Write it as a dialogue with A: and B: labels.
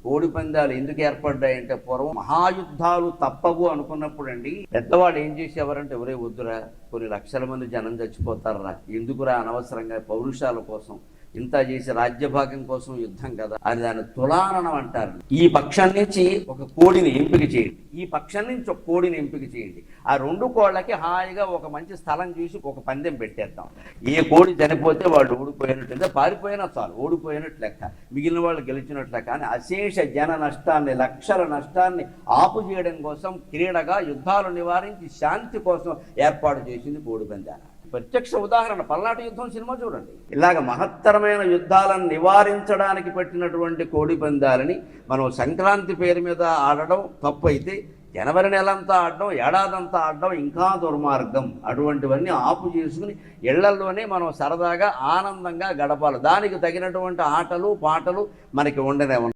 A: కోడి పందాలు ఎందుకు ఏర్పడ్డాయంటే పూర్వం మహాయుద్ధాలు తప్పవు అనుకున్నప్పుడు అండి పెద్దవాళ్ళు ఏం చేసేవారంటే ఎవరే వద్దురా, కొన్ని లక్షల మంది జనం చచ్చిపోతారా, ఎందుకురా అనవసరంగా పౌరుషాల కోసం ఇంత చేసి రాజ్యభాగం కోసం యుద్ధం కదా అని దాన్ని తులాననం అంటారు. ఈ పక్షం నుంచి ఒక కోడిని ఎంపిక చేయండి, ఈ పక్షం నుంచి ఒక కోడిని ఎంపిక చేయండి. ఆ రెండు కోళ్ళకి హాయిగా ఒక మంచి స్థలం చూసి ఒక పందెం పెట్టేద్దాం. ఏ కోడి చనిపోతే వాళ్ళు ఓడిపోయినట్టు, పారిపోయినా చాలు ఓడిపోయినట్లు లెక్క, మిగిలిన వాళ్ళు గెలిచినట్లు. కానీ అశేష జన నష్టాన్ని, లక్షల నష్టాన్ని ఆపు చేయడం కోసం క్రీడగా యుద్ధాలు నివారించి శాంతి కోసం ఏర్పాటు చేసింది కోడి పందాలు. ప్రత్యక్ష ఉదాహరణ పల్నాటి యుద్ధం సినిమా చూడండి. ఇలాగ మహత్తరమైన యుద్ధాలను నివారించడానికి పెట్టినటువంటి కోడి పందాలని మనం సంక్రాంతి పేరు మీద ఆడడం తప్పు అయితే, జనవరి నెలంతా ఆడడం, ఏడాదంతా ఆడడం ఇంకా దుర్మార్గం. అటువంటివన్నీ ఆపు చేసుకుని ఇళ్లల్లోనే మనం సరదాగా ఆనందంగా గడపాలి. దానికి తగినటువంటి ఆటలు పాటలు మనకి ఉండనే